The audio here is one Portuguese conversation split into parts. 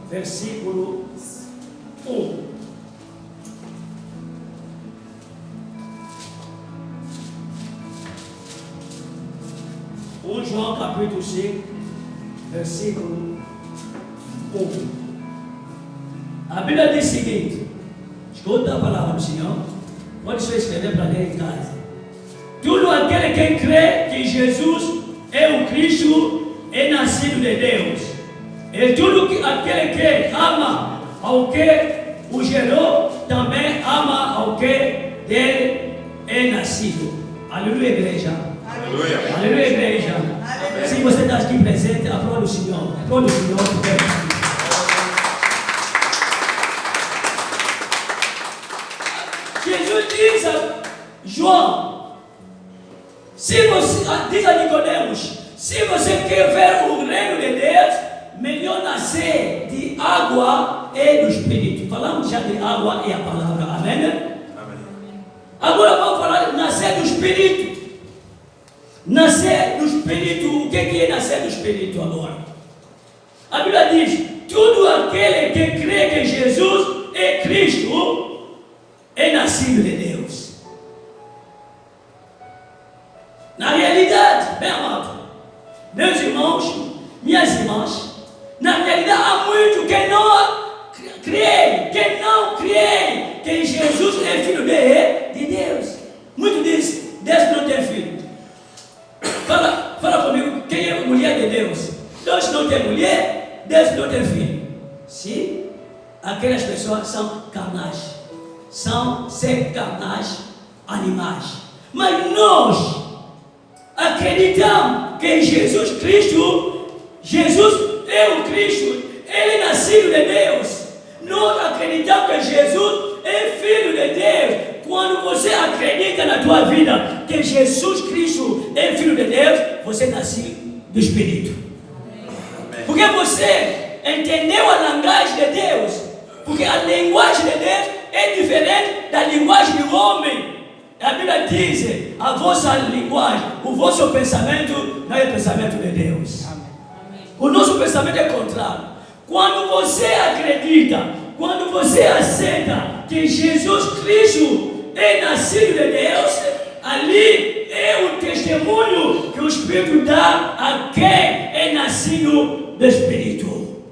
versículo 1. João capítulo 5, versículo 1. A Bíblia diz o seguinte: escuta a palavra do Senhor, pode só escrever para ler em casa. Tudo aquele que crê que Jesus é o Cristo é nascido de Deus. E tudo aquele que ama ao que o gerou, também ama ao que dele é nascido. Aleluia, igreja. Aleluia. Aleluia, igreja. Aleluia. Se você está aqui presente, aplaude o Senhor. Aplaude o Senhor. Jesus diz a João, se você, diz a Nicodemos, se você quer ver o reino de Deus, melhor nascer de água e do Espírito. Falamos já de água e a palavra. Amém? Amém. Agora vamos falar de nascer do Espírito. Nascer do Espírito, o que é nascer do Espírito agora? A Bíblia diz: tudo aquele que crê que Jesus é Cristo é nascido de Deus. Na realidade, bem amado, meus irmãos, minhas irmãs, na realidade há muito que não creem que Jesus é filho de Deus. Muito diz: Deus não tem filho. Fala comigo, quem é mulher de Deus? Deus não tem mulher, Deus não tem filho. Sim, aquelas pessoas são carnais, são seres carnais, animais. Mas nós acreditamos que Jesus Cristo, Jesus é o Cristo, Ele é nascido de Deus. Nós acreditamos que Jesus é filho de Deus. Quando você acredita na tua vida que Jesus Cristo é filho de Deus, você nasceu do Espírito. Amém. Porque você entendeu a linguagem de Deus. Porque a linguagem de Deus é diferente da linguagem do homem. A Bíblia diz: a vossa linguagem, o vosso pensamento não é o pensamento de Deus. Amém. O nosso pensamento é contrário. Quando você acredita, quando você aceita que Jesus Cristo é nascido de Deus, ali é o testemunho que o Espírito dá a quem é nascido do Espírito.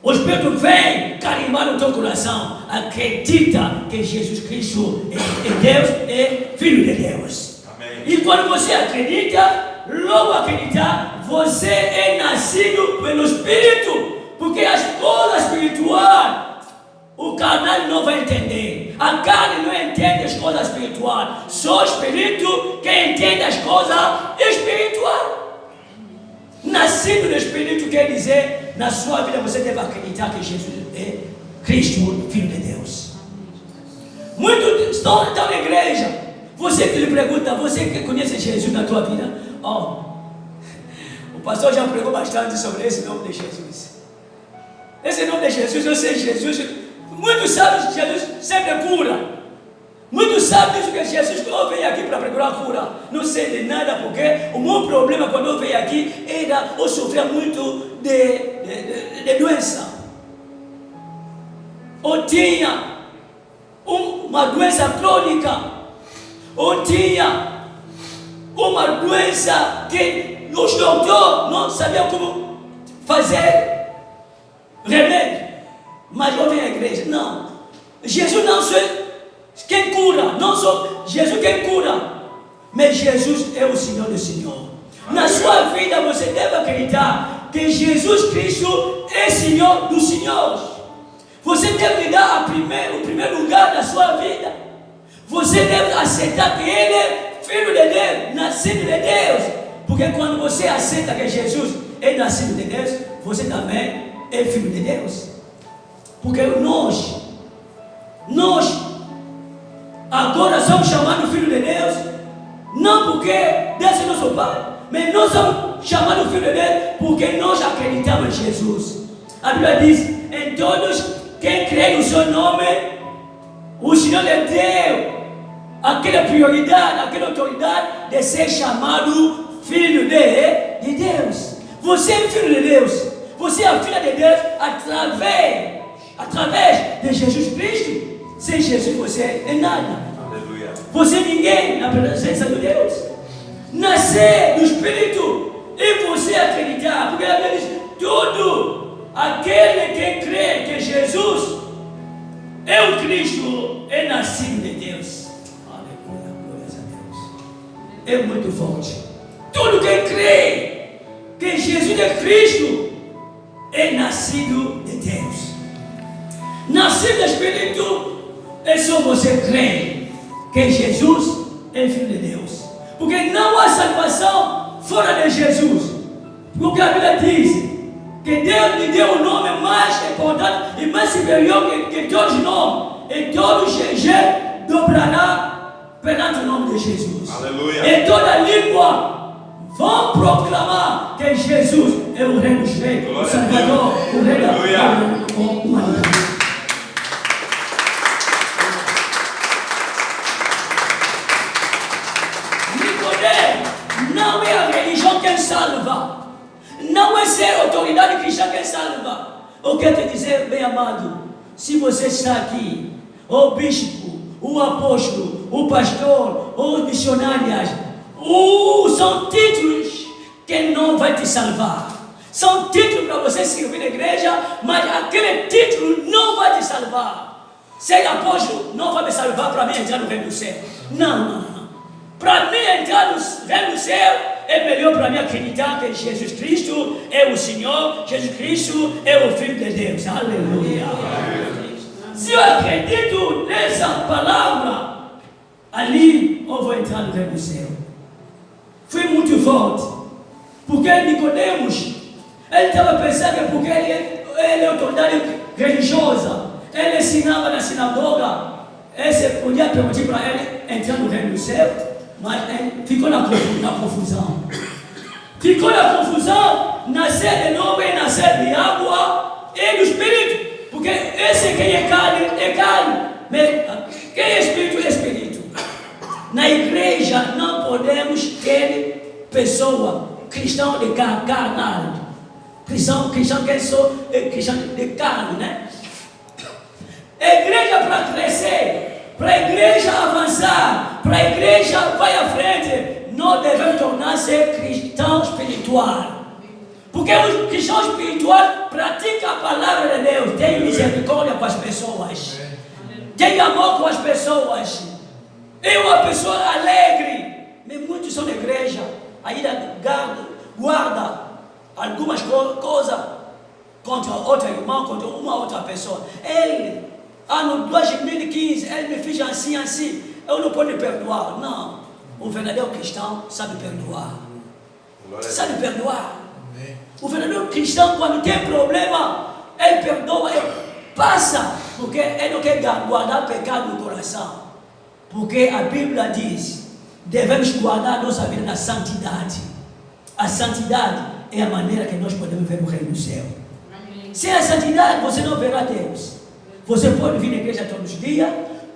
O Espírito vem carimbar no teu coração. Acredita que Jesus Cristo é Deus, é Filho de Deus. Amém. E quando você acredita, logo acreditar, você é nascido pelo Espírito. Porque as coisas espirituais, o carnal não vai entender. A carne não entende as coisas espirituais. Só o Espírito que entende as coisas espirituais. Nascido do Espírito quer dizer, na sua vida você deve acreditar que Jesus é Cristo, Filho de Deus. Muitos estão na igreja. Você que lhe pergunta, você que conhece Jesus na tua vida, o pastor já pregou bastante sobre esse nome de Jesus. Esse nome de Jesus, eu sei Jesus. Muitos sabem que Jesus sempre cura. Muitos sabem que Jesus, quando eu venho aqui para procurar cura, não sei de nada, porque o meu problema quando eu venho aqui era eu sofria muito de doença. Eu tinha uma doença crônica. Eu tinha uma doença que os doutores não sabiam como fazer remédio. Mas eu venho à igreja. Não. Jesus não é quem cura. Não sou Jesus quem cura. Mas Jesus é o Senhor do Senhor. Na sua vida você deve acreditar que Jesus Cristo é Senhor dos Senhores. Você deve lhe dar o primeiro lugar na sua vida. Você deve aceitar que Ele é Filho de Deus, nascido de Deus. Porque quando você aceita que Jesus é nascido de Deus, você também é filho de Deus. Porque nós agora somos chamados filho de Deus, não porque Deus é nosso Pai, mas nós somos chamados filho de Deus porque nós acreditamos em Jesus. A Bíblia diz: em todos quem crê no seu nome, o Senhor lhe deu aquela prioridade, aquela autoridade de ser chamado filho de Deus. Você é filho de Deus. Você é a filha de Deus através de Jesus Cristo. Sem Jesus você é nada. Aleluia. Você é ninguém na presença de Deus. Nascer do Espírito e você acreditar. Porque a Bíblia diz, tudo aquele que crê que Jesus é o Cristo é nascido de Deus. Aleluia, glórias a Deus. É muito forte. Tudo que crê que Jesus é Cristo é nascido de Deus. Nascido do Espírito é só você crer que Jesus é Filho de Deus. Porque não há salvação fora de Jesus. Porque a Bíblia diz que Deus lhe deu um nome mais importante e mais superior que todos os nomes. E todo GG dobrará perante o nome de Jesus. Aleluia. E toda língua vão proclamar que Jesus é o Rei dos Reis, o Salvador, o Rei da humanidade. Não é a religião que salva. Não é ser autoridade cristã que salva. Eu quero te dizer, bem amado, se você está aqui, o bispo, o apóstolo, o pastor, os missionários, são títulos que não vai te salvar. São títulos para você servir na igreja, mas aquele título não vai te salvar. Ser apóstolo não vai me salvar para mim entrar no reino do céu. Não. Para mim entrar no reino do céu é melhor para mim acreditar que Jesus Cristo é o Senhor, Jesus Cristo é o Filho de Deus. Aleluia. Se eu acredito nessa palavra, ali eu vou entrar no reino do céu. Foi muito forte. Porque Nicodemos, ele estava pensando que porque ele é autoridade religiosa, ele ensinava na sinagoga, você podia permitir para ele entrar no reino do céu. Mas ficou na confusão. Ficou na confusão, nascer de novo e nascer de água e do Espírito. Porque esse quem é carne, é carne. Mas quem é Espírito, é Espírito. Na igreja não podemos ter pessoa cristão de carnal. Cristão que é cristão de carne, né? A igreja para crescer, para a igreja avançar, para a igreja vai à frente, nós devemos tornar-se cristão espiritual. Porque o cristão espiritual pratica a palavra de Deus, tem misericórdia com as pessoas, tem amor com as pessoas, é uma pessoa alegre. Mas muitos são da igreja, ainda guarda algumas coisas contra outro irmão, contra uma outra pessoa. Ele, ano 2015, ele me fez assim, eu não posso me perdoar. Não, o verdadeiro cristão sabe perdoar. Sabe perdoar. O verdadeiro cristão, quando tem problema, ele perdoa, ele passa, porque ele não quer guardar pecado no coração. Porque a Bíblia diz, devemos guardar nossa vida na santidade. A santidade é a maneira que nós podemos ver o reino do céu. Sem a santidade, você não verá Deus. Você pode vir na igreja todos os dias,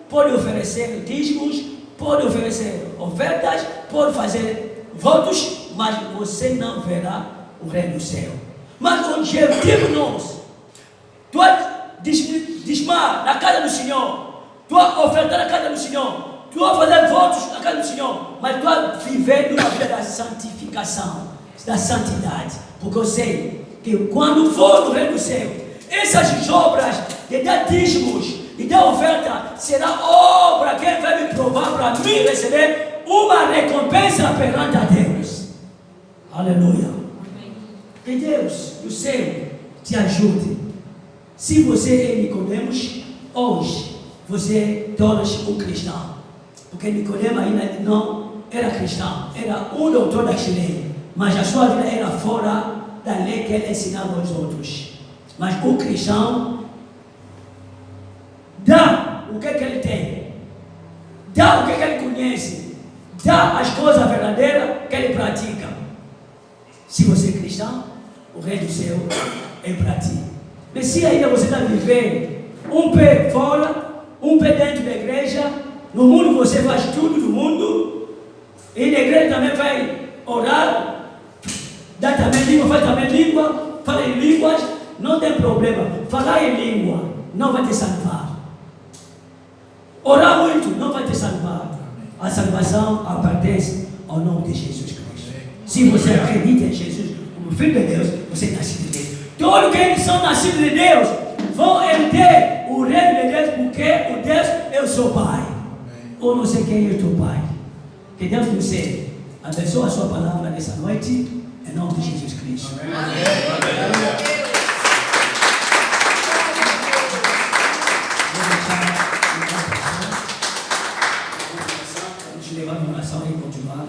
pode oferecer dízimos, pode oferecer ofertas, pode fazer votos, mas você não verá o reino do céu. Mas o objetivo nosso, tu dizimar na casa do Senhor, tu ofertar na casa do Senhor, tu fazer votos na casa do Senhor, mas tu viver numa vida da santificação, da santidade. Porque eu sei que quando for no reino do céu, essas obras de dar dízimos, de dar oferta, será obra que vai me provar para mim receber uma recompensa perante a Deus. Aleluia. Que Deus do céu te ajude. Se você é Nicodemos, hoje você torna-se um cristão. Porque Nicodemos ainda não era cristão, era um doutor da lei, mas a sua vida era fora da lei que ele ensinava aos outros. Mas o cristão dá o que ele tem, dá o que ele conhece, dá as coisas verdadeiras que ele pratica. Se você é cristão, o reino do céu é para ti. Mas se ainda você está vivendo um pé fora, um pé dentro da igreja, no mundo você faz tudo do mundo, e na igreja também vai orar, dá também língua, faz também língua, fala em línguas, não tem problema. Falar em língua não vai te salvar. Orar muito não vai te salvar. A salvação pertence ao nome de Jesus Cristo. Se você acredita em Jesus como Filho de Deus, você é nascido de Deus. Todos que são nascidos de Deus vão herder o reino de Deus, porque o Deus é o seu Pai. Ou não sei quem é o teu Pai. Que Deus nos abençoe a sua palavra nessa noite, em nome de Jesus Cristo. Amém.